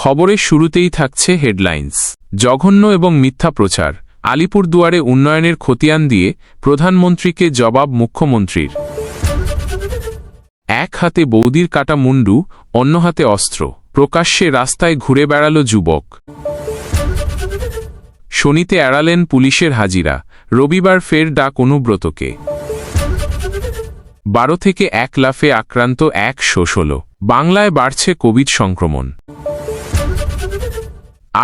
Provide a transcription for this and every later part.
খবরের শুরুতেই থাকছে হেডলাইন্স। জঘন্য এবং মিথ্যা প্রচার, আলিপুরদুয়ারে উন্নয়নের খতিয়ান দিয়ে প্রধানমন্ত্রীকে জবাব মুখ্যমন্ত্রীর। এক হাতে বৌদির কাটা মুন্ডু, অন্য হাতে অস্ত্র, প্রকাশ্যে রাস্তায় ঘুরে বেড়াল যুবক। শনিতে এড়ালেন পুলিশের হাজিরা, রবিবার ফের ডাক অনুব্রতকে। 12 থেকে 1 লাফে আক্রান্ত 116। বাংলায় বাড়ছে কোভিড সংক্রমণ।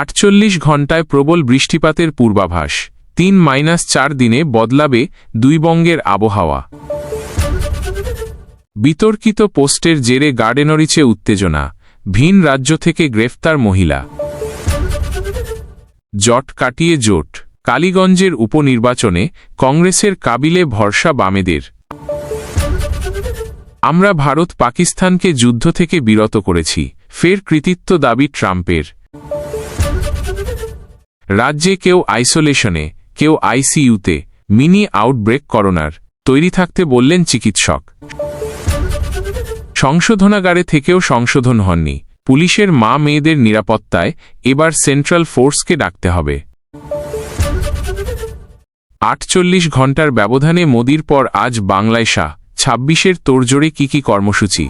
48 ঘণ্টায় প্রবল বৃষ্টিপাতের পূর্বাভাস, 3-4 দিনে বদলাবে দুই বঙ্গের আবহাওয়া। বিতর্কিত পোস্টের জেরে গার্ডেনরিচে উত্তেজনা, ভিন রাজ্য থেকে গ্রেফতার মহিলা। জট কাটিয়ে জোট, কালীগঞ্জের উপনির্বাচনে কংগ্রেসের কাবিলে ভরসা বামেদের। আমরা ভারত পাকিস্তানকে যুদ্ধ থেকে বিরত করেছি, ফের কৃতিত্ব দাবি ট্রাম্পের। রাজ্যে কেউ আইসোলেশনে, কেউ আইসিইউতে, মিনি আউটব্রেক করোনার, তৈরি থাকতে বললেন চিকিৎসক। সংশোধনাগারে থেকেও সংশোধন হননি, পুলিশের মা মেয়েদের নিরাপত্তায় এবার সেন্ট্রাল ফোর্সকে ডাকতে হবে। 48 ঘণ্টার ব্যবধানে মোদির পর আজ বাংলায় শাহ, 26-এর তোড়জোড়ে কি কর্মসূচি।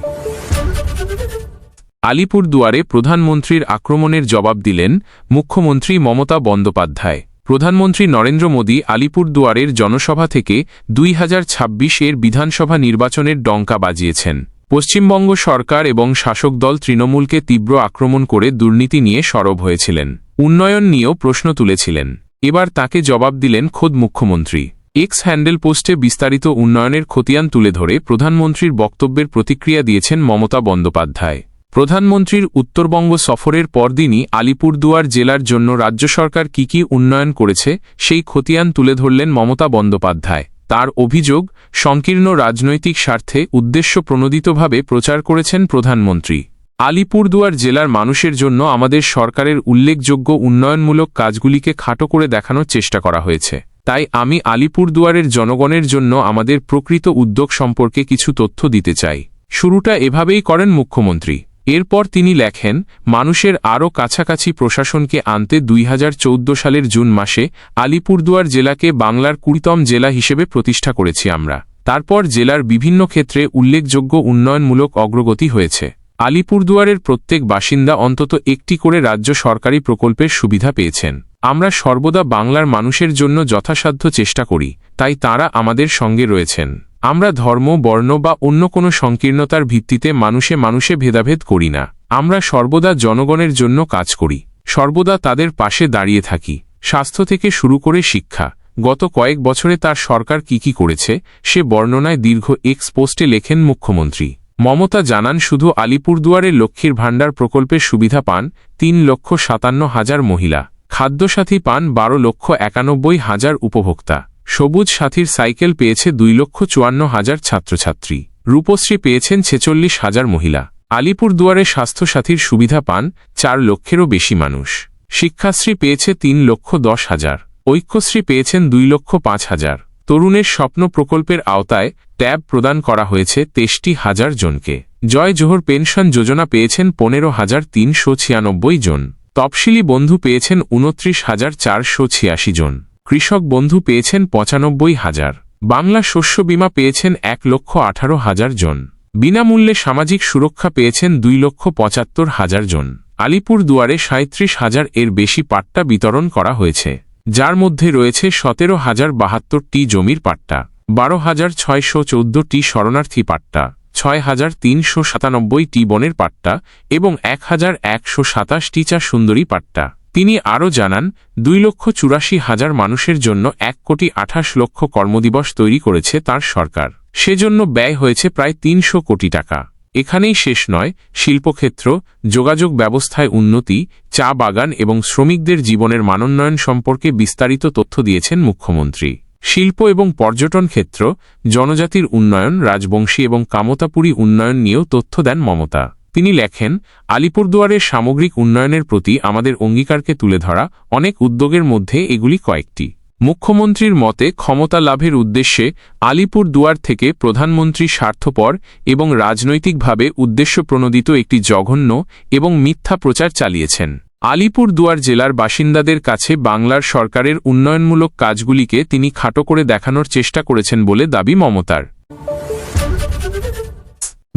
আলিপুরদুয়ারে প্রধানমন্ত্রীর আক্রমণের জবাব দিলেন মুখ্যমন্ত্রী মমতা বন্দ্যোপাধ্যায়। প্রধানমন্ত্রী নরেন্দ্র মোদী আলিপুরদুয়ারের জনসভা থেকে 2026-এর বিধানসভা নির্বাচনের ডঙ্কা বাজিয়েছেন। পশ্চিমবঙ্গ সরকার এবং শাসক দল তৃণমূলকে তীব্র আক্রমণ করে দুর্নীতি নিয়ে সরব হয়েছিলেন, উন্নয়ন নিয়েও প্রশ্ন তুলেছিলেন। এবার তাকে জবাব দিলেন খোদ মুখ্যমন্ত্রী। এক্স হ্যান্ডেল পোস্টে বিস্তারিত উন্নয়নের খতিয়ান তুলে ধরে প্রধানমন্ত্রীর বক্তব্যের প্রতিক্রিয়া দিয়েছেন মমতা বন্দ্যোপাধ্যায়। প্রধানমন্ত্রীর উত্তরবঙ্গ সফরের পরদিনই আলিপুরদুয়ার জেলার জন্য রাজ্য সরকার কি উন্নয়ন করেছে সেই খতিয়ান তুলে ধরলেন মমতা বন্দ্যোপাধ্যায়। তার অভিযোগ, সংকীর্ণ রাজনৈতিক স্বার্থে উদ্দেশ্যপ্রণোদিতভাবে প্রচার করেছেন প্রধানমন্ত্রী। আলিপুরদুয়ার জেলার মানুষের জন্য আমাদের সরকারের উল্লেখযোগ্য উন্নয়নমূলক কাজগুলিকে খাটো করে দেখানোর চেষ্টা করা হয়েছে। তাই আমি আলিপুরদুয়ারের জনগণের জন্য আমাদের প্রকৃত উদ্যোগ সম্পর্কে কিছু তথ্য দিতে চাই। শুরুটা এভাবেই করেন মুখ্যমন্ত্রী। এরপর তিনি লেখেন, মানুষের আরও কাছাকাছি প্রশাসনকে আনতে 2014 সালের জুন মাসে আলিপুরদুয়ার জেলাকে বাংলার 20তম জেলা হিসেবে প্রতিষ্ঠা করেছি আমরা। তারপর জেলার বিভিন্ন ক্ষেত্রে উল্লেখযোগ্য উন্নয়নমূলক অগ্রগতি হয়েছে। আলিপুরদুয়ারের প্রত্যেক বাসিন্দা অন্তত একটি করে রাজ্য সরকারি প্রকল্পের সুবিধা পেয়েছেন। আমরা সর্বদা বাংলার মানুষের জন্য যথাসাধ্য চেষ্টা করি, তাই তাঁরা আমাদের সঙ্গে রয়েছেন। আমরা ধর্ম, বর্ণ বা অন্য কোনো সংকীর্ণতার ভিত্তিতে মানুষে ভেদাভেদ করি না। আমরা সর্বদা জনগণের জন্য কাজ করি, সর্বদা তাদের পাশে দাঁড়িয়ে থাকি। স্বাস্থ্য থেকে শুরু করে শিক্ষা, গত কয়েক বছরে তার সরকার কি করেছে সে বর্ণনায় দীর্ঘ এক্স পোস্টে লেখেন মুখ্যমন্ত্রী। মমতা জানান, শুধু আলিপুরদুয়ারের লক্ষ্মীর ভাণ্ডার প্রকল্পের সুবিধা পান 3,57,000 মহিলা, খাদ্যসাথী পান 12,91,000 উপভোক্তা, সবুজ সাথীর সাইকেল পেয়েছে 2,54,000 ছাত্রছাত্রী, রূপশ্রী পেয়েছেন 46,000 মহিলা। আলিপুরদুয়ারে স্বাস্থ্যসাথীর সুবিধা পান 4 লক্ষেরও বেশি মানুষ, শিক্ষাশ্রী পেয়েছে 3,10,000, ঐক্যশ্রী পেয়েছেন 2,05,000। তরুণের স্বপ্ন প্রকল্পের আওতায় ট্যাব প্রদান করা হয়েছে 63,000 জনকে। জয় জোহর পেনশন যোজনা পেয়েছেন 15,396 জন। তফসিলি বন্ধু পেয়েছেন 29,486 জন। কৃষক বন্ধু পেয়েছেন 95,000। বাংলা শস্য বীমা পেয়েছেন 1,18,000 জন। বিনামূল্যে সামাজিক সুরক্ষা পেয়েছেন 2,75,000 জন। আলিপুরদুয়ারে 37,000 এর বেশি পাট্টা বিতরণ করা হয়েছে, যার মধ্যে রয়েছে 17,072টি জমির পাট্টা, 12,614টি শরণার্থী পাট্টা, 6,397টি বনের পাট্টা এবং 1,127টি চা সুন্দরী পাট্টা। তিনি আরও জানান, 2,84,000 মানুষের জন্য 1,28,00,000 কর্মদিবস তৈরি করেছে তার সরকার। সেজন্য ব্যয় হয়েছে প্রায় 300 কোটি টাকা। এখানেই শেষ নয়, শিল্পক্ষেত্র, যোগাযোগ ব্যবস্থায় উন্নতি, চা বাগান এবং শ্রমিকদের জীবনের মানোন্নয়ন সম্পর্কে বিস্তারিত তথ্য দিয়েছেন মুখ্যমন্ত্রী। শিল্প এবং পর্যটন ক্ষেত্র, জনজাতির উন্নয়ন, রাজবংশী এবং কামতাপুরী উন্নয়ন নিয়েও তথ্য দেন মমতা। তিনি লেখেন, আলিপুরদুয়ারের সামগ্রিক উন্নয়নের প্রতি আমাদের অঙ্গীকারকে তুলে ধরা অনেক উদ্যোগের মধ্যে এগুলি কয়েকটি। মুখ্যমন্ত্রীর মতে ক্ষমতা লাভের উদ্দেশ্যে আলিপুরদুয়ার থেকে প্রধানমন্ত্রী স্বার্থপর এবং রাজনৈতিকভাবে উদ্দেশ্যপ্রণোদিত একটি জঘন্য এবং মিথ্যা প্রচার চালিয়েছেন। আলিপুরদুয়ার জেলার বাসিন্দাদের কাছে বাংলার সরকারের উন্নয়নমূলক কাজগুলিকে তিনি খাটো করে দেখানোর চেষ্টা করেছেন বলে দাবি মমতার।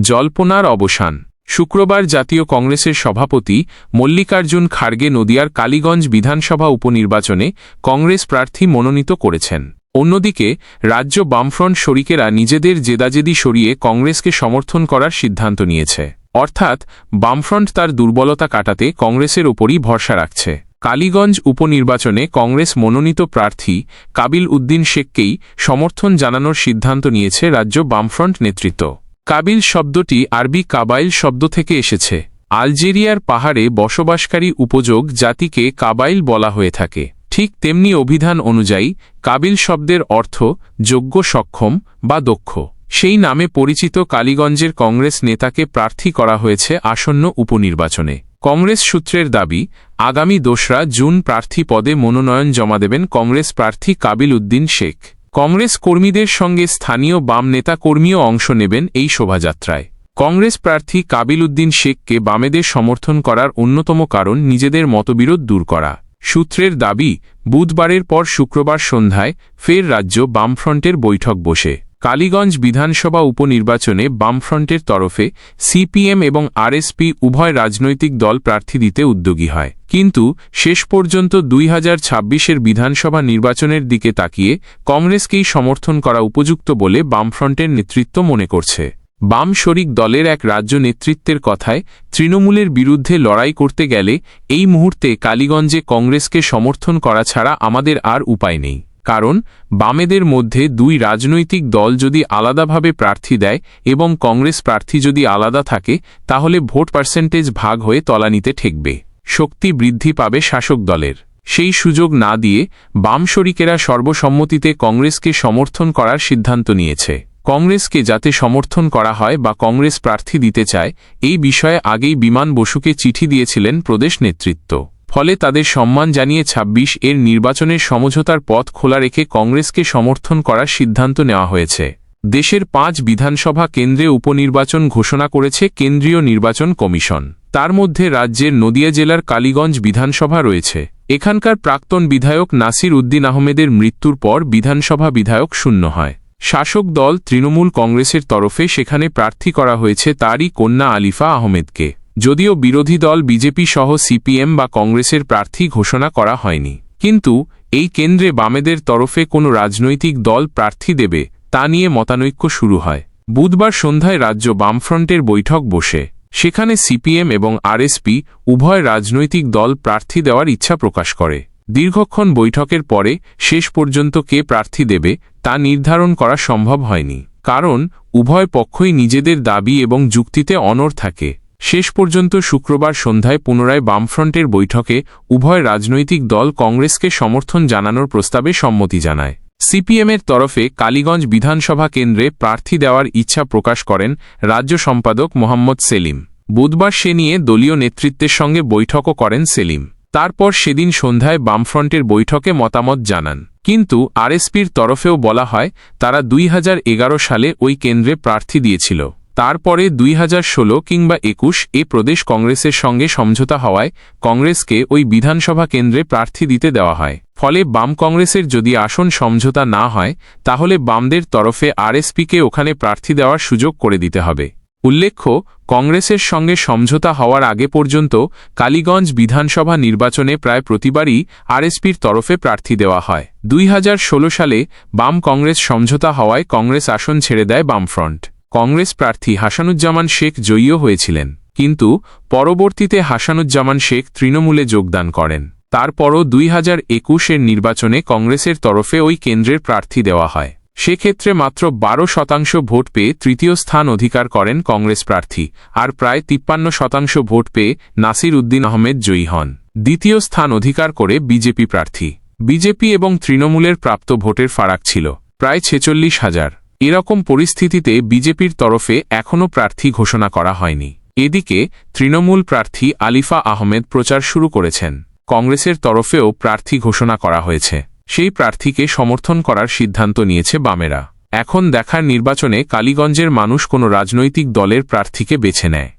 জল্পনার অবসান। শুক্রবার জাতীয় কংগ্রেসের সভাপতি মল্লিকার্জুন খাড়গে নদিয়ার কালীগঞ্জ বিধানসভা উপনির্বাচনে কংগ্রেস প্রার্থী মনোনীত করেছেন। অন্যদিকে রাজ্য বামফ্রন্ট শরিকেরা নিজেদের জেদাজেদি সরিয়ে কংগ্রেসকে সমর্থন করার সিদ্ধান্ত নিয়েছে। অর্থাৎ বামফ্রন্ট তার দুর্বলতা কাটাতে কংগ্রেসের ওপরই ভরসা রাখছে। কালীগঞ্জ উপনির্বাচনে কংগ্রেস মনোনীত প্রার্থী কাবিল উদ্দিন শেখকেই সমর্থন জানানোর সিদ্ধান্ত নিয়েছে রাজ্য বামফ্রন্ট নেতৃত্ব। কাবিল শব্দটি আরবি কাবাইল শব্দ থেকে এসেছে। আলজেরিয়ার পাহাড়ে বসবাসকারী উপযোগ জাতিকে কাবাইল বলা হয়ে থাকে। ঠিক তেমনি অভিধান অনুযায়ী কাবিল শব্দের অর্থ যোগ্য, সক্ষম বা দক্ষ। সেই নামে পরিচিত কালীগঞ্জের কংগ্রেস নেতাকে প্রার্থী করা হয়েছে আসন্ন উপনির্বাচনে। কংগ্রেস সূত্রের দাবি, আগামী ২রা জুন প্রার্থী পদে মনোনয়ন জমা দেবেন কংগ্রেস প্রার্থী কাবিল উদ্দিন শেখ। কংগ্রেস কর্মীদের সঙ্গে স্থানীয় বাম নেতা কর্মীও অংশ নেবেন এই শোভাযাত্রায়। কংগ্রেস প্রার্থী কাবিল উদ্দিন শেখকে বামেদের সমর্থন করার অন্যতম কারণ নিজেদের মতবিরোধ দূর করা। সূত্রের দাবি, বুধবারের পর শুক্রবার সন্ধ্যায় ফের রাজ্য বামফ্রন্টের বৈঠক বসে। কালীগঞ্জ বিধানসভা উপনির্বাচনে বামফ্রন্টের তরফে সিপিএম এবং আরএসপি উভয় রাজনৈতিক দল প্রার্থী দিতে উদ্যোগী হয়। কিন্তু শেষ পর্যন্ত ২০২৬-এর বিধানসভা নির্বাচনের দিকে তাকিয়ে কংগ্রেসকেই সমর্থন করা উপযুক্ত বলে বামফ্রন্টের নেতৃত্ব মনে করছে। বাম শরিক দলের এক রাজ্য নেতৃত্বের কথায়, তৃণমূলের বিরুদ্ধে লড়াই করতে গেলে এই মুহূর্তে কালীগঞ্জে কংগ্রেসকে সমর্থন করা ছাড়া আমাদের আর উপায় নেই। কারণ বামেদের মধ্যে দুই রাজনৈতিক দল যদি আলাদাভাবে প্রার্থী দেয় এবং কংগ্রেস প্রার্থী যদি আলাদা থাকে, তাহলে ভোট পার্সেন্টেজ ভাগ হয়ে তলানিতে ঠেকবে, শক্তি বৃদ্ধি পাবে শাসক দলের। সেই সুযোগ না দিয়ে বাম শরিকেরা সর্বসম্মতিতে কংগ্রেসকে সমর্থন করার সিদ্ধান্ত নিয়েছে। কংগ্রেসকে যাতে সমর্থন করা হয় বা কংগ্রেস প্রার্থী দিতে চায়, এই বিষয়ে আগেই বিমান বসুকে চিঠি দিয়েছিলেন প্রদেশ নেতৃত্ব। ফলে তাদের সম্মান জানিয়ে ২৬-এর নির্বাচনের সমঝোতার পথ খোলা রেখে কংগ্রেসকে সমর্থন করার সিদ্ধান্ত নেওয়া হয়েছে। দেশের ৫ বিধানসভা কেন্দ্রে উপনির্বাচন ঘোষণা করেছে কেন্দ্রীয় নির্বাচন কমিশন। তার মধ্যে রাজ্যের নদিয়া জেলার কালীগঞ্জ বিধানসভা রয়েছে। এখানকার প্রাক্তন বিধায়ক নাসির উদ্দিন আহমেদের মৃত্যুর পর বিধানসভা বিধায়ক শূন্য হয়। শাসক দল তৃণমূল কংগ্রেসের তরফে সেখানে প্রার্থী করা হয়েছে তারই কন্যা আলিফা আহমেদকে। যদিও বিরোধী দল বিজেপি সহ সিপিএম বা কংগ্রেসের প্রার্থী ঘোষণা করা হয়নি। কিন্তু এই কেন্দ্রে বামেদের তরফে কোনো রাজনৈতিক দল প্রার্থী দেবে তা নিয়ে মতানৈক্য শুরু হয়। বুধবার সন্ধ্যায় রাজ্য বামফ্রন্টের বৈঠক বসে। সেখানে সিপিএম এবং আরএসপি উভয় রাজনৈতিক দল প্রার্থী দেওয়ার ইচ্ছা প্রকাশ করে। দীর্ঘক্ষণ বৈঠকের পরে শেষ পর্যন্ত কে প্রার্থী দেবে তা নির্ধারণ করা সম্ভব হয়নি। কারণ উভয় পক্ষই নিজেদের দাবি এবং যুক্তিতে অনড় থাকে। শেষ পর্যন্ত শুক্রবার সন্ধ্যায় পুনরায় বামফ্রন্টের বৈঠকে উভয় রাজনৈতিক দল কংগ্রেসকে সমর্থন জানানোর প্রস্তাবে সম্মতি জানায়। সিপিএমের তরফে কালীগঞ্জ বিধানসভা কেন্দ্রে প্রার্থী দেওয়ার ইচ্ছা প্রকাশ করেন রাজ্য সম্পাদক মোহাম্মদ সেলিম। বুধবার সে নিয়ে দলীয় নেতৃত্বের সঙ্গে বৈঠকও করেন সেলিম। তারপর সেদিন সন্ধ্যায় বামফ্রন্টের বৈঠকে মতামত জানান। কিন্তু আরএসপির তরফেও বলা হয় তারা ২০১১ সালে ওই কেন্দ্রে প্রার্থী দিয়েছিল। তারপরে ২০১৬ কিংবা ২১ প্রদেশ কংগ্রেসের সঙ্গে সমঝোতা হওয়ায় কংগ্রেসকে ওই বিধানসভা কেন্দ্রে প্রার্থী দিতে দেওয়া হয়। ফলে বাম কংগ্রেসের যদি আসন সমঝোতা না হয়, তাহলে বামদের তরফে আরএসপিকে ওখানে প্রার্থী দেওয়ার সুযোগ করে দিতে হবে। উল্লেখ্য, কংগ্রেসের সঙ্গে সমঝোতা হওয়ার আগে পর্যন্ত কালীগঞ্জ বিধানসভা নির্বাচনে প্রায় প্রতিবারই আরএসপির তরফে প্রার্থী দেওয়া হয়। ২০১৬ সালে বাম কংগ্রেস সমঝোতা হওয়ায় কংগ্রেস আসন ছেড়ে দেয় বামফ্রন্ট। কংগ্রেস প্রার্থী হাসানুজ্জামান শেখ জয়ীও হয়েছিলেন, কিন্তু পরবর্তীতে হাসানুজ্জামান শেখ তৃণমূলে যোগদান করেন। তারপরও ২০২১-এর নির্বাচনে কংগ্রেসের তরফে ওই কেন্দ্রের প্রার্থী দেওয়া হয়। সেক্ষেত্রে মাত্র ১২% ভোট পেয়ে তৃতীয় স্থান অধিকার করেন কংগ্রেস প্রার্থী, আর প্রায় ৫৩% ভোট পেয়ে নাসির উদ্দিন আহমেদ জয়ী হন। দ্বিতীয় স্থান অধিকার করে বিজেপি প্রার্থী। বিজেপি এবং তৃণমূলের প্রাপ্ত ভোটের ফারাক ছিল প্রায় ৪৬,০০০। এরকম পরিস্থিতিতে বিজেপির তরফে এখনও প্রার্থী ঘোষণা করা হয়নি। এদিকে তৃণমূল প্রার্থী আলিফা আহমেদ প্রচার শুরু করেছেন। কংগ্রেসের তরফেও প্রার্থী ঘোষণা করা হয়েছে। সেই প্রার্থীকে সমর্থন করার সিদ্ধান্ত নিয়েছে বামেরা। এখন দেখার নির্বাচনে কালীগঞ্জের মানুষ কোন রাজনৈতিক দলের প্রার্থীকে বেছে নেয়।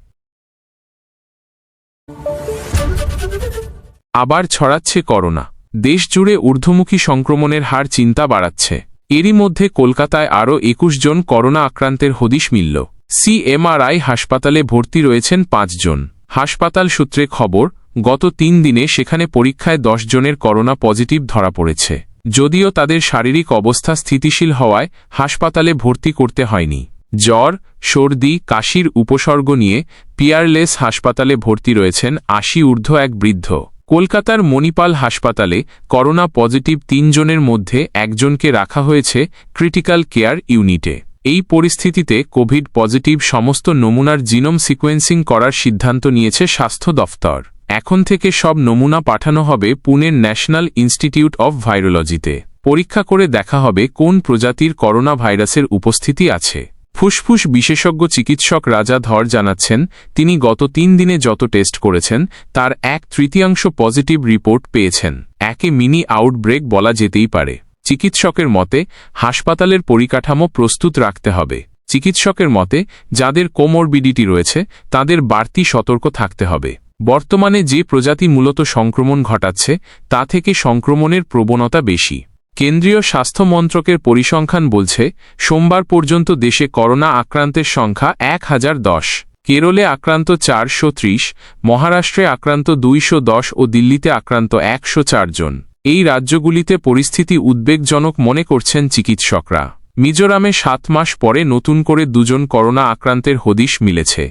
আবার ছড়াচ্ছে করোনা। দেশ জুড়ে ঊর্ধ্বমুখী সংক্রমণের হার চিন্তা বাড়াচ্ছে। এরই মধ্যে কলকাতায় আরও ২১ জন করোনা আক্রান্তের হদিশ মিলল। সিএমআরআই হাসপাতালে ভর্তি রয়েছেন ৫ জন। হাসপাতাল সূত্রে খবর, গত ৩ দিনে সেখানে পরীক্ষায় ১০ জনের করোনা পজিটিভ ধরা পড়েছে। যদিও তাদের শারীরিক অবস্থা স্থিতিশীল হওয়ায় হাসপাতালে ভর্তি করতে হয়নি। জ্বর, সর্দি, কাশির উপসর্গ নিয়ে পিয়ারলেস হাসপাতালে ভর্তি রয়েছেন ৮০ ঊর্ধ্ব এক বৃদ্ধ। কলকাতার মণিপাল হাসপাতালে করোনা পজিটিভ ৩ জনের মধ্যে একজনকে রাখা হয়েছে ক্রিটিক্যাল কেয়ার ইউনিটে। এই পরিস্থিতিতে কোভিড পজিটিভ সমস্ত নমুনার জিনোম সিকোয়েন্সিং করার সিদ্ধান্ত নিয়েছে স্বাস্থ্য দফতর। এখন থেকে সব নমুনা পাঠানো হবে পুনের ন্যাশনাল ইনস্টিটিউট অব ভাইরোলজিতে। পরীক্ষা করে দেখা হবে কোন প্রজাতির করোনা ভাইরাসের উপস্থিতি আছে। ফুসফুস বিশেষজ্ঞ চিকিৎসক রাজা ধর জানাচ্ছেন, তিনি গত ৩ দিনে যত টেস্ট করেছেন তার ১/৩ পজিটিভ রিপোর্ট পেয়েছেন। একে মিনি আউটব্রেক বলা যেতেই পারে। চিকিৎসকের মতে হাসপাতালের পরিকাঠামো প্রস্তুত রাখতে হবে। চিকিৎসকের মতে যাদের কোমরবিডিটি রয়েছে তাদের বাড়তি সতর্ক থাকতে হবে। বর্তমানে যে প্রজাতি মূলত সংক্রমণ ঘটাচ্ছে তা থেকে সংক্রমণের প্রবণতা বেশি। কেন্দ্রীয় স্বাস্থ্য মন্ত্রকের পরিসংখ্যান বলছে, সোমবার পর্যন্ত দেশে করোনা আক্রান্তের সংখ্যা ১,০১০। কেরলে আক্রান্ত ৪৩০, মহারাষ্ট্রে আক্রান্ত ২১০ ও দিল্লিতে আক্রান্ত ১০৪ জন। এই রাজ্যগুলিতে পরিস্থিতি উদ্বেগজনক মনে করছেন চিকিৎসকরা। মিজোরামে ৭ মাস পরে নতুন করে ২ জন করোনা আক্রান্তের হদিশ মিলেছে।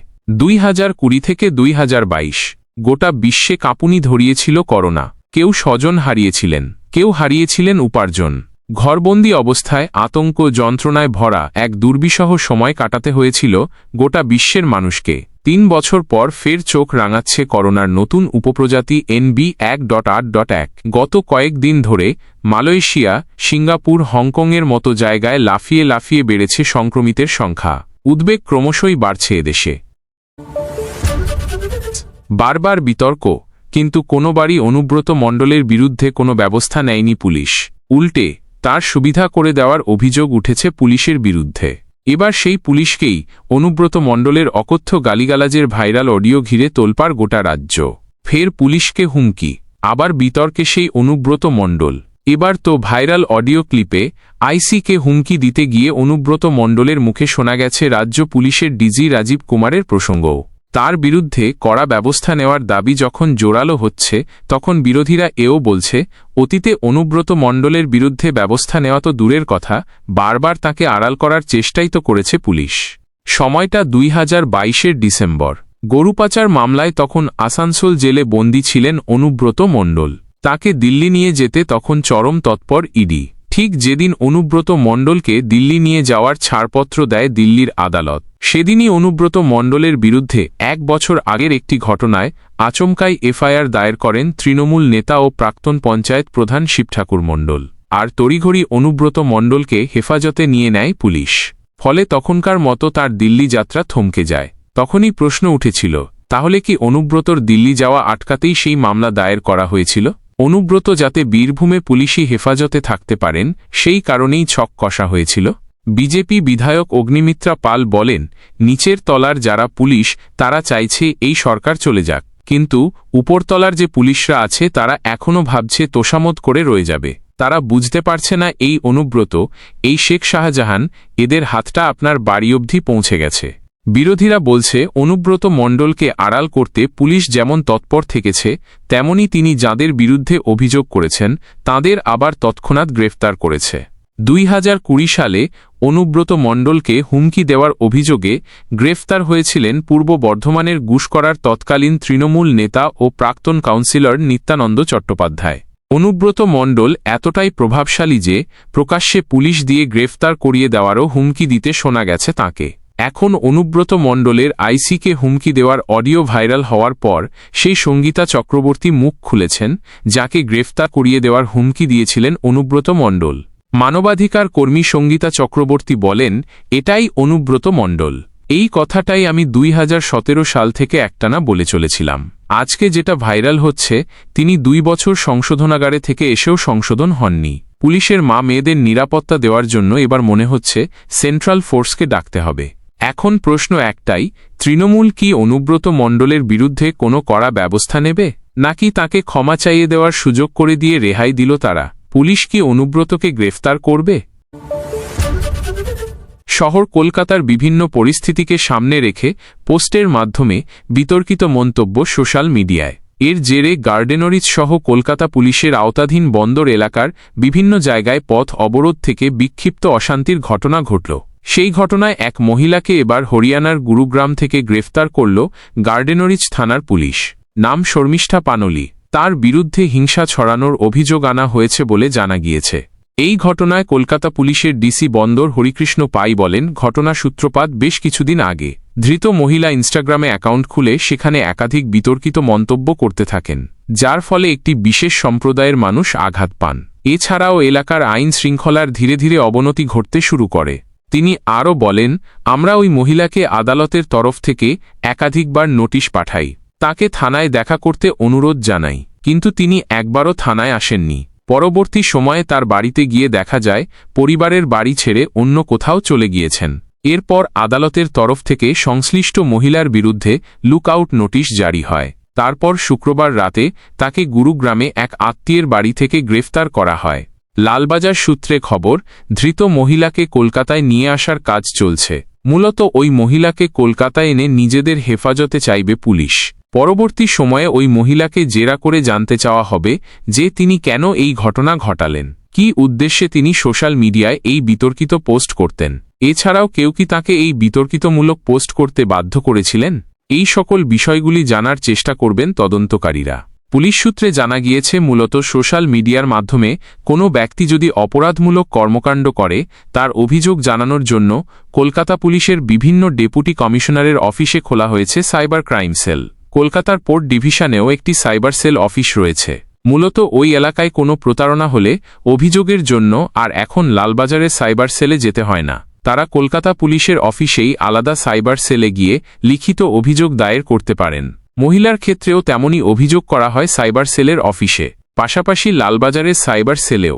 ২০২০ থেকে ২০২২ গোটা বিশ্বে কাঁপুনি ধরিয়েছিল করোনা। কেউ স্বজন হারিয়েছিলেন, কেউ হারিয়েছিলেন উপার্জন। ঘরবন্দি অবস্থায় আতঙ্ক যন্ত্রণায় ভরা এক দুর্বিষহ সময় কাটাতে হয়েছিল গোটা বিশ্বের মানুষকে। ৩ বছর পর ফের চোখ রাঙাচ্ছে করোনার নতুন উপপ্রজাতি NB1.8.1। গত কয়েকদিন ধরে মালয়েশিয়া, সিঙ্গাপুর, হংকংয়ের মতো জায়গায় লাফিয়ে লাফিয়ে বেড়েছে সংক্রমিতের সংখ্যা। উদ্বেগ ক্রমশই বাড়ছে এদেশে। বারবার বিতর্ক, কিন্তু কোনোবারই অনুব্রত মণ্ডলের বিরুদ্ধে কোনো ব্যবস্থা নেয়নি পুলিশ। উল্টে তার সুবিধা করে দেওয়ার অভিযোগ উঠেছে পুলিশের বিরুদ্ধে। এবার সেই পুলিশকেই অনুব্রত মণ্ডলের অকথ্য গালিগালাজের ভাইরাল অডিও ঘিরে তোলপাড় গোটা রাজ্য। ফের পুলিশকে হুমকি, আবার বিতর্কে সেই অনুব্রত মণ্ডল। এবার তো ভাইরাল অডিও ক্লিপে আইসিকে হুমকি দিতে গিয়ে অনুব্রত মণ্ডলের মুখে শোনা গেছে রাজ্য পুলিশের ডিজি রাজীব কুমারের প্রসঙ্গও। তার বিরুদ্ধে কড়া ব্যবস্থা নেওয়ার দাবি যখন জোরালো হচ্ছে, তখন বিরোধীরা এও বলছে, অতীতে অনুব্রত মণ্ডলের বিরুদ্ধে ব্যবস্থা নেওয়া তো দূরের কথা, বারবার তাকে আড়াল করার চেষ্টাই তো করেছে পুলিশ। সময়টা ২০২২ ডিসেম্বর। গরু পাচার মামলায় তখন আসানসোল জেলে বন্দী ছিলেন অনুব্রত মণ্ডল। তাকে দিল্লি নিয়ে যেতে তখন চরম তৎপর ইডি। ঠিক যেদিন অনুব্রত মণ্ডলকে দিল্লি নিয়ে যাওয়ার ছাড়পত্র দেয় দিল্লির আদালত, সেদিনই অনুব্রত মণ্ডলের বিরুদ্ধে ১ বছর আগের একটি ঘটনায় আচমকাই এফআইআর দায়ের করেন তৃণমূল নেতা ও প্রাক্তন পঞ্চায়েত প্রধান শিবঠাকুর মণ্ডল। আর তড়িঘড়ি অনুব্রত মণ্ডলকে হেফাজতে নিয়ে নেয় পুলিশ। ফলে তখনকার মতো তার দিল্লি যাত্রা থমকে যায়। তখনই প্রশ্ন উঠেছিল, তাহলে কি অনুব্রতর দিল্লি যাওয়া আটকাতেই সেই মামলা দায়ের করা হয়েছিল? অনুব্রত যাতে বীরভূমে পুলিশি হেফাজতে থাকতে পারেন সেই কারণেই ছক কষা হয়েছিল। বিজেপি বিধায়ক অগ্নিমিত্রা পাল বলেন, নিচের তলার যারা পুলিশ তারা চাইছে এই সরকার চলে যাক, কিন্তু উপরতলার যে পুলিশরা আছে তারা এখনও ভাবছে তোষামত করে রয়ে যাবে। তারা বুঝতে পারছে না এই অনুব্রত, এই শেখ শাহজাহান, এদের হাতটা আপনার বাড়ি অবধি পৌঁছে গেছে। বিরোধীরা বলছে, অনুব্রত মণ্ডলকে আড়াল করতে পুলিশ যেমন তৎপর থেকেছে, তেমনি তিনি যাদের বিরুদ্ধে অভিযোগ করেছেন তাদের আবার তৎক্ষণাৎ গ্রেফতার করেছে। ২০২০ সালে অনুব্রত মণ্ডলকে হুমকি দেওয়ার অভিযোগে গ্রেফতার হয়েছিলেন পূর্ব বর্ধমানের গুসকরার তৎকালীন তৃণমূল নেতা ও প্রাক্তন কাউন্সিলর নিত্যানন্দ চট্টোপাধ্যায়। অনুব্রত মণ্ডল এতটাই প্রভাবশালী যে প্রকাশ্যে পুলিশ দিয়ে গ্রেফতার করিয়ে দেওয়ারও হুমকি দিতে শোনা গেছে তাঁকে। এখন অনুব্রত মণ্ডলের আইসিকে হুমকি দেওয়ার অডিও ভাইরাল হওয়ার পর সেই সঙ্গীতা চক্রবর্তী মুখ খুলেছেন, যাকে গ্রেফতার করিয়ে দেওয়ার হুমকি দিয়েছিলেন অনুব্রত মণ্ডল। মানবাধিকার কর্মী সঙ্গীতা চক্রবর্তী বলেন, এটাই অনুব্রত মণ্ডল। এই কথাটাই আমি ২০১৭ সাল থেকে একটানা বলে চলেছিলাম। আজকে যেটা ভাইরাল হচ্ছে, তিনি ২ বছর সংশোধনাগারে থেকে এসেও সংশোধন হননি। পুলিশের মা মেয়েদের নিরাপত্তা দেওয়ার জন্য এবার মনে হচ্ছে সেন্ট্রাল ফোর্সকে ডাকতে হবে। এখন প্রশ্ন একটাই, তৃণমূল কি অনুব্রত মণ্ডলের বিরুদ্ধে কোনো কড়া ব্যবস্থা নেবে, নাকি তাকে ক্ষমা চাইয়ে দেওয়ার সুযোগ করে দিয়ে রেহাই দিল তারা? পুলিশ কি অনুব্রতকে গ্রেফতার করবে? শহর কলকাতার বিভিন্ন পরিস্থিতিকে সামনে রেখে পোস্টের মাধ্যমে বিতর্কিত মন্তব্য সোশ্যাল মিডিয়ায়। এর জেরে গার্ডেনরিচ সহ কলকাতা পুলিশের আওতাধীন বন্দর এলাকার বিভিন্ন জায়গায় পথ অবরোধ থেকে বিক্ষিপ্ত অশান্তির ঘটনা ঘটল। সেই ঘটনায় এক মহিলাকে এবার হরিয়ানার গুরুগ্রাম থেকে গ্রেফতার করল গার্ডেনরিচ থানার পুলিশ। নাম শর্মিষ্ঠা পানলি। তার বিরুদ্ধে হিংসা ছড়ানোর অভিযোগ আনা হয়েছে বলে জানা গিয়েছে। এই ঘটনায় কলকাতা পুলিশের ডিসি বন্দর হরিকৃষ্ণ পাই বলেন, ঘটনা সূত্রপাত বেশ কিছুদিন আগে। ধৃত মহিলা ইনস্টাগ্রামে অ্যাকাউন্ট খুলে সেখানে একাধিক বিতর্কিত মন্তব্য করতে থাকেন, যার ফলে একটি বিশেষ সম্প্রদায়ের মানুষ আঘাত পান। এছাড়াও এলাকার আইন শৃঙ্খলার ধীরে ধীরে অবনতি ঘটতে শুরু করে। তিনি আরও বলেন, আমরা ওই মহিলাকে আদালতের তরফ থেকে একাধিকবার নোটিশ পাঠাই, তাকে থানায় দেখা করতে অনুরোধ জানাই, কিন্তু তিনি একবারও থানায় আসেননি। পরবর্তী সময়ে তার বাড়িতে গিয়ে দেখা যায় পরিবারের বাড়ি ছেড়ে অন্য কোথাও চলে গিয়েছেন। এরপর আদালতের তরফ থেকে সংশ্লিষ্ট মহিলার বিরুদ্ধে লুকআউট নোটিশ জারি হয়। তারপর শুক্রবার রাতে তাকে গুরুগ্রামে এক আত্মীয়ের বাড়ি থেকে গ্রেফতার করা হয়। লালবাজার সূত্রে খবর, ধৃত মহিলাকে কলকাতায় নিয়ে আসার কাজ চলছে। মূলত ওই মহিলাকে কলকাতায় এনে নিজেদের হেফাজতে চাইবে পুলিশ। পরবর্তী সময়ে ওই মহিলাকে জেরা করে জানতে চাওয়া হবে যে তিনি কেন এই ঘটনা ঘটালেন, কী উদ্দেশ্যে তিনি সোশ্যাল মিডিয়ায় এই বিতর্কিত পোস্ট করতেন। এছাড়াও কেউ কি তাকে এই বিতর্কিতমূলক পোস্ট করতে বাধ্য করেছিলেন? এই সকল বিষয়গুলি জানার চেষ্টা করবেন তদন্তকারীরা। পুলিশ সূত্রে জানা গিয়েছে, মূলত সোশ্যাল মিডিয়ার মাধ্যমে কোনো ব্যক্তি যদি অপরাধমূলক কর্মকাণ্ড করে তার অভিযোগ জানানোর জন্য কলকাতা পুলিশের বিভিন্ন ডেপুটি কমিশনারের অফিসে খোলা হয়েছে সাইবার ক্রাইম সেল। কলকাতার পোর্ট ডিভিশনেও একটি সাইবার সেল অফিস রয়েছে। মূলত ওই এলাকায় কোনো প্রতারণা হলে অভিযোগের জন্য আর এখন লালবাজারের সাইবার সেলে যেতে হয় না। তারা কলকাতা পুলিশের অফিসেই আলাদা সাইবার সেলে গিয়ে লিখিত অভিযোগ দায়ের করতে পারেন। মহিলার ক্ষেত্রেও তেমনই অভিযোগ করা হয় সাইবার সেলের অফিসে, পাশাপাশি লালবাজারের সাইবার সেলেও।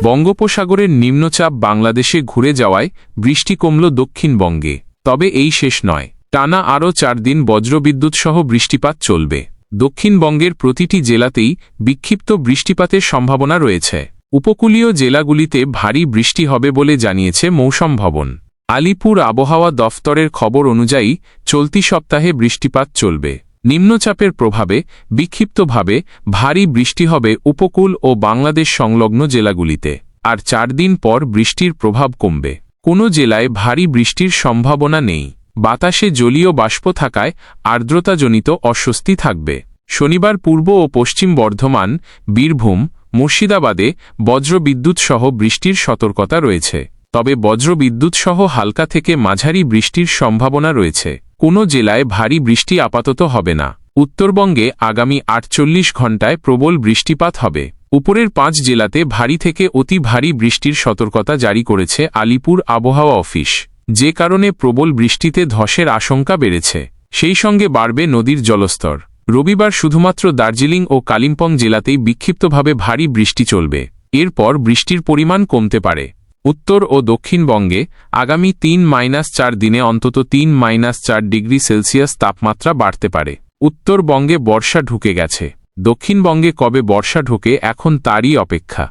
বঙ্গোপসাগরের নিম্নচাপ বাংলাদেশে ঘুরে যাওয়ায় বৃষ্টি কমল দক্ষিণবঙ্গে। তবে এই শেষ নয়, টানা আরও 4 দিন বজ্রবিদ্যুৎ সহ বৃষ্টিপাত চলবে। দক্ষিণবঙ্গের প্রতিটি জেলাতেই বিক্ষিপ্ত বৃষ্টিপাতের সম্ভাবনা রয়েছে। উপকূলীয় জেলাগুলিতে ভারী বৃষ্টি হবে বলে জানিয়েছে মৌসুম ভবন। আলিপুর আবহাওয়া দফতরের খবর অনুযায়ী চলতি সপ্তাহে বৃষ্টিপাত চলবে। নিম্নচাপের প্রভাবে বিক্ষিপ্তভাবে ভারী বৃষ্টি হবে উপকূল ও বাংলাদেশ সংলগ্ন জেলাগুলিতে। আর 4 দিন পর বৃষ্টির প্রভাব কমবে। কোনো জেলায় ভারী বৃষ্টির সম্ভাবনা নেই। বাতাসে জলীয় বাষ্প থাকায় আর্দ্রতাজনিত অস্বস্তি থাকবে। শনিবার পূর্ব ও পশ্চিম বর্ধমান, বীরভূম, মুর্শিদাবাদে বজ্রবিদ্যুৎ সহ বৃষ্টির সতর্কতা রয়েছে। তবে বজ্রবিদ্যুৎ সহ হালকা থেকে মাঝারি বৃষ্টির সম্ভাবনা রয়েছে। কোনো জেলায় ভারী বৃষ্টি আপাতত হবে না। উত্তরবঙ্গে আগামী 48 ঘণ্টায় প্রবল বৃষ্টিপাত হবে। উপরের 5 জেলাতে ভারী থেকে অতি ভারী বৃষ্টির সতর্কতা জারি করেছে আলিপুর আবহাওয়া অফিস, যে কারণে প্রবল বৃষ্টিতে ধসের আশঙ্কা বেড়েছে। সেই সঙ্গে বাড়বে নদীর জলস্তর। রবিবার শুধুমাত্র দার্জিলিং ও কালিম্পং জেলাতেই বিক্ষিপ্তভাবে ভারী বৃষ্টি চলবে। এরপর বৃষ্টির পরিমাণ কমতে পারে। উত্তর ও দক্ষিণবঙ্গে আগামী 3-4 দিনে অন্তত 3-4 ডিগ্রি সেলসিয়াস তাপমাত্রা বাড়তে পারে। উত্তরবঙ্গে বর্ষা ঢুকে গেছে। দক্ষিণবঙ্গে কবে বর্ষা ঢোকে এখন তারই অপেক্ষা।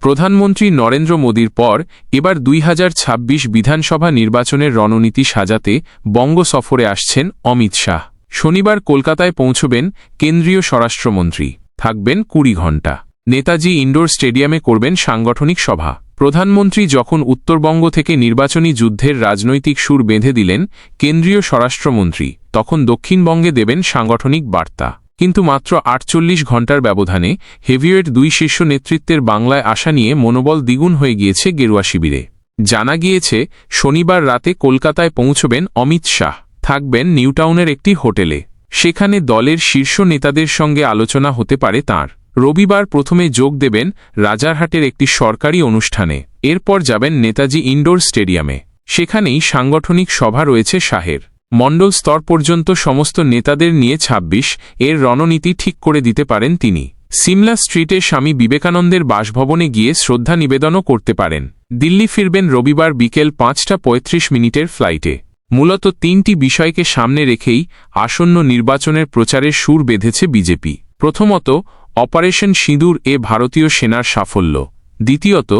প্রধানমন্ত্রী নরেন্দ্র মোদীর পর এবার 2026 বিধানসভা নির্বাচনের রণনীতি সাজাতে বঙ্গ সফরে আসছেন অমিত শাহ। শনিবার কলকাতায় পৌঁছবেন কেন্দ্রীয় স্বরাষ্ট্রমন্ত্রী। থাকবেন 20 ঘণ্টা। নেতাজি ইন্ডোর স্টেডিয়ামে করবেন সাংগঠনিক সভা। প্রধানমন্ত্রী যখন উত্তরবঙ্গ থেকে নির্বাচনী যুদ্ধের রাজনৈতিক সুর বেঁধে দিলেন কেন্দ্রীয় স্বরাষ্ট্রমন্ত্রী, তখন দক্ষিণবঙ্গে দেবেন সাংগঠনিক বার্তা। কিন্তু মাত্র 48 ঘণ্টার ব্যবধানে হেভিওয়েট 2 শীর্ষ নেতৃত্বের বাংলায় আসা নিয়ে মনোবল দ্বিগুণ হয়ে গিয়েছে গেরুয়া শিবিরে। জানা গিয়েছে শনিবার রাতে কলকাতায় পৌঁছবেন অমিত শাহ। থাকবেন নিউটাউনের একটি হোটেলে। সেখানে দলের শীর্ষ নেতাদের সঙ্গে আলোচনা হতে পারে তাঁর। রবিবার প্রথমে যোগ দেবেন রাজারহাটের একটি সরকারি অনুষ্ঠানে। এরপর যাবেন নেতাজি ইন্ডোর স্টেডিয়ামে। সেখানেই সাংগঠনিক সভা রয়েছে শাহের। মণ্ডল স্তর পর্যন্ত সমস্ত নেতাদের নিয়ে 26 এর রণনীতি ঠিক করে দিতে পারেন তিনি। সিমলা স্ট্রিটে স্বামী বিবেকানন্দের বাসভবনে গিয়ে শ্রদ্ধা নিবেদনও করতে পারেন। দিল্লি ফিরবেন রবিবার বিকেল 5:35 ফ্লাইটে। মূলত 3টি বিষয়কে সামনে রেখেই আসন্ন নির্বাচনের প্রচারের সুর বেঁধেছে বিজেপি। প্রথমত, অপারেশন সিঁদুর ভারতীয় সেনার সাফল্য। দ্বিতীয়ত,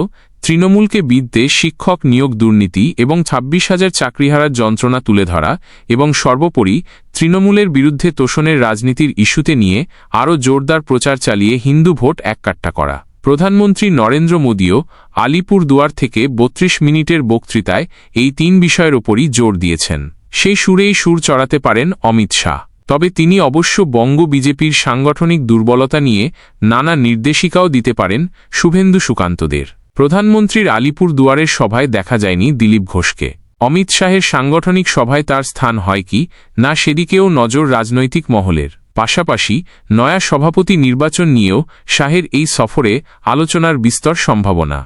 তৃণমূলকে বিদ্যে শিক্ষক নিয়োগ দুর্নীতি এবং 26,000 চাকরিহারার যন্ত্রণা তুলে ধরা, এবং সর্বোপরি তৃণমূলের বিরুদ্ধে তোষণের রাজনীতির ইস্যুতে নিয়ে আরও জোরদার প্রচার চালিয়ে হিন্দু ভোট এককাট্টা করা। প্রধানমন্ত্রী নরেন্দ্র মোদীও আলিপুরদুয়ার থেকে 32 মিনিটের বক্তৃতায় এই 3 বিষয়ের ওপরই জোর দিয়েছেন। সেই সুরেই সুর চড়াতে পারেন অমিত শাহ। তবে তিনি অবশ্য বঙ্গ বিজেপির সাংগঠনিক দুর্বলতা নিয়ে নানা নির্দেশিকাও দিতে পারেন শুভেন্দু সুকান্তদের। প্রধানমন্ত্রীর আলিপুরদুয়ারের সভায় দেখা যায়নি দিলীপ ঘোষকে। অমিত শাহের সাংগঠনিক সভায় তার স্থান হয় কি না সেদিকেও নজর রাজনৈতিক মহলের। পাশাপাশি নয়া সভাপতি নির্বাচন নিয়েও শাহের এই সফরে আলোচনার বিস্তর সম্ভাবনা।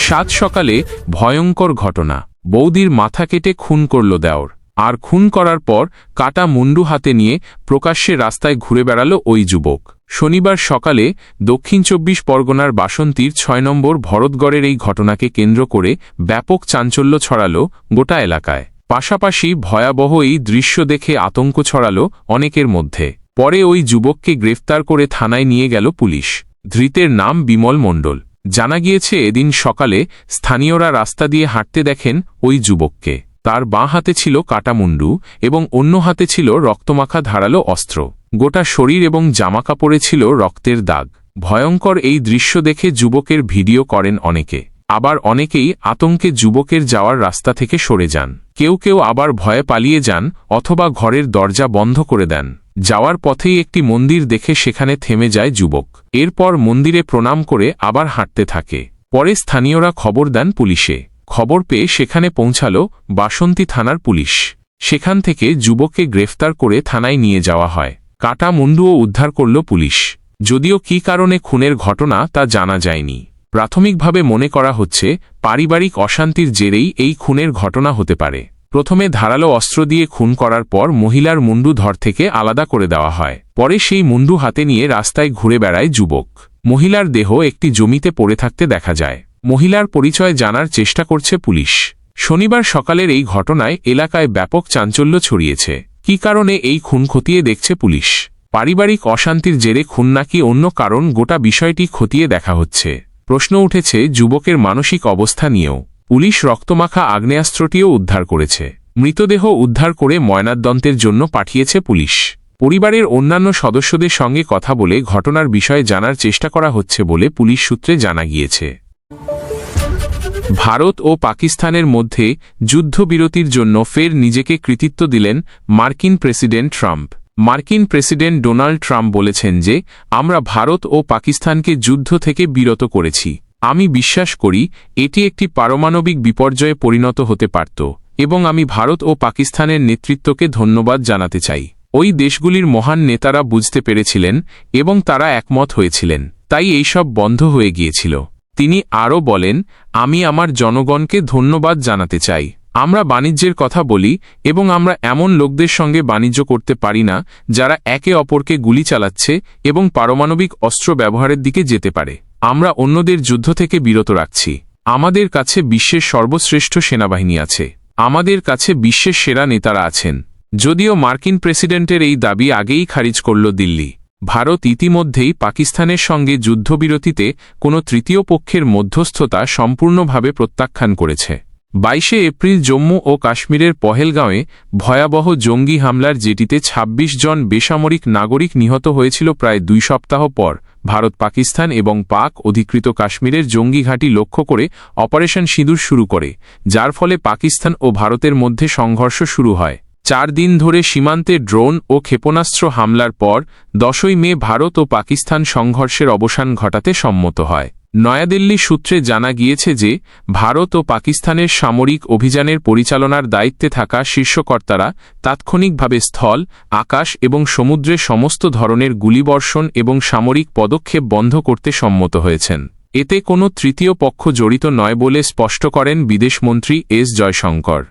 7 সকালে ভয়ঙ্কর ঘটনা। বৌদির মাথা কেটে খুন করল দেওর। আর খুন করার পর কাটা মুন্ডু হাতে নিয়ে প্রকাশ্যে রাস্তায় ঘুরে বেড়াল ওই যুবক। শনিবার সকালে দক্ষিণ 24 পরগনার বাসন্তীর 6 নম্বর ভরতগড়ের এই ঘটনাকে কেন্দ্র করে ব্যাপক চাঞ্চল্য ছড়াল গোটা এলাকায়। পাশাপাশি ভয়াবহ এই দৃশ্য দেখে আতঙ্ক ছড়াল অনেকের মধ্যে। পরে ওই যুবককে গ্রেফতার করে থানায় নিয়ে গেল পুলিশ। ধৃতের নাম বিমল মণ্ডল। জানা গিয়েছে এদিন সকালে স্থানীয়রা রাস্তা দিয়ে হাঁটতে দেখেন ওই যুবককে। তার বাঁ হাতে ছিল কাটা মুন্ডু এবং অন্য হাতে ছিল রক্তমাখা ধারালো অস্ত্র। গোটা শরীর এবং জামাকাপড়ে ছিল রক্তের দাগ। ভয়ঙ্কর এই দৃশ্য দেখে যুবকের ভিডিও করেন অনেকে। আবার অনেকেই আতঙ্কে যুবকের যাওয়ার রাস্তা থেকে সরে যান। কেউ কেউ আবার ভয়ে পালিয়ে যান অথবা ঘরের দরজা বন্ধ করে দেন। যাওয়ার পথেই একটি মন্দির দেখে সেখানে থেমে যায় যুবক। এরপর মন্দিরে প্রণাম করে আবার হাঁটতে থাকে। পরে স্থানীয়রা খবর দেন পুলিশে। খবর পেয়ে সেখানে পৌঁছাল বাসন্তী থানার পুলিশ। সেখান থেকে যুবককে গ্রেফতার করে থানায় নিয়ে যাওয়া হয়। কাটা মুন্ডুও উদ্ধার করল পুলিশ। যদিও কী কারণে খুনের ঘটনা তা জানা যায়নি। প্রাথমিকভাবে মনে করা হচ্ছে পারিবারিক অশান্তির জেরেই এই খুনের ঘটনা হতে পারে। প্রথমে ধারালো অস্ত্র দিয়ে খুন করার পর মহিলার মুন্ডু ধর থেকে আলাদা করে দেওয়া হয়। পরে সেই মুন্ডু হাতে নিয়ে রাস্তায় ঘুরে বেড়ায় যুবক। মহিলার দেহ একটি জমিতে পড়ে থাকতে দেখা যায়। মহিলার পরিচয় জানার চেষ্টা করছে পুলিশ। শনিবার সকালের এই ঘটনায় এলাকায় ব্যাপক চাঞ্চল্য ছড়িয়েছে। কী কারণে এই খুন খতিয়ে দেখছে পুলিশ। পারিবারিক অশান্তির জেরে খুন নাকি অন্য কারণ, গোটা বিষয়টি খতিয়ে দেখা হচ্ছে। প্রশ্ন উঠেছে যুবকের মানসিক অবস্থা নিয়েও। পুলিশ রক্তমাখা আগ্নেয়াস্ত্রটিও উদ্ধার করেছে। মৃতদেহ উদ্ধার করে ময়নাতদন্তের জন্য পাঠিয়েছে পুলিশ। পরিবারের অন্যান্য সদস্যদের সঙ্গে কথা বলে ঘটনার বিষয়ে জানার চেষ্টা করা হচ্ছে বলে পুলিশ সূত্রে জানা গিয়েছে। ভারত ও পাকিস্তানের মধ্যে যুদ্ধবিরতির জন্য ফের নিজেকে কৃতিত্ব দিলেন মার্কিন প্রেসিডেন্ট ট্রাম্প। মার্কিন প্রেসিডেন্ট ডোনাল্ড ট্রাম্প বলেছেন যে, আমরা ভারত ও পাকিস্তানকে যুদ্ধ থেকে বিরত করেছি। আমি বিশ্বাস করি এটি একটি পারমাণবিক বিপর্যয়ে পরিণত হতে পারত, এবং আমি ভারত ও পাকিস্তানের নেতৃত্বকে ধন্যবাদ জানাতে চাই। ওই দেশগুলির মহান নেতারা বুঝতে পেরেছিলেন এবং তারা একমত হয়েছিলেন, তাই এইসব বন্ধ হয়ে গিয়েছিল। তিনি আরও বলেন, আমি আমার জনগণকে ধন্যবাদ জানাতে চাই। আমরা বাণিজ্যের কথা বলি এবং আমরা এমন লোকদের সঙ্গে বাণিজ্য করতে পারি না যারা একে অপরকে গুলি চালাচ্ছে এবং পারমাণবিক অস্ত্র ব্যবহারের দিকে যেতে পারে। আমরা অন্যদের যুদ্ধ থেকে বিরত রাখছি। আমাদের কাছে বিশ্বের সর্বশ্রেষ্ঠ সেনাবাহিনী আছে। আমাদের কাছে বিশ্বের সেরা নেতারা আছেন। যদিও মার্কিন প্রেসিডেন্টের এই দাবি আগেই খারিজ করল দিল্লি। ভারত ইতিমধ্যেই পাকিস্তানের সঙ্গে যুদ্ধবিরতিতে কোনো তৃতীয় পক্ষের মধ্যস্থতা সম্পূর্ণভাবে প্রত্যাখ্যান করেছে। 22 এপ্রিল জম্মু ও কাশ্মীরের পহেলগাঁওয়ে ভয়াবহ জঙ্গি হামলার যেটিতে 26 জন বেসামরিক নাগরিক নিহত হয়েছিল প্রায় 2 সপ্তাহ পর ভারত পাকিস্তান এবং পাক অধিকৃত কাশ্মীরের জঙ্গি ঘাঁটি লক্ষ্য করে অপারেশন সিঁদুর শুরু করে, যার ফলে পাকিস্তান ও ভারতের মধ্যে সংঘর্ষ শুরু হয়। 4 দিন ধরে সীমান্তে ড্রোন ও ক্ষেপণাস্ত্র হামলার পর 10ই মে ভারত ও পাকিস্তান সংঘর্ষের অবসান ঘটাতে সম্মত হয়। নয়াদিল্লি সূত্রে জানা গিয়েছে যে, ভারত ও পাকিস্তানের সামরিক অভিযানের পরিচালনার দায়িত্বে থাকা শীর্ষকর্তারা তাৎক্ষণিকভাবে স্থল, আকাশ এবং সমুদ্রে সমস্ত ধরনের গুলিবর্ষণ এবং সামরিক পদক্ষেপ বন্ধ করতে সম্মত হয়েছেন। এতে কোনো তৃতীয় পক্ষ জড়িত নয় বলে স্পষ্ট করেন বিদেশমন্ত্রী এস জয়শঙ্কর।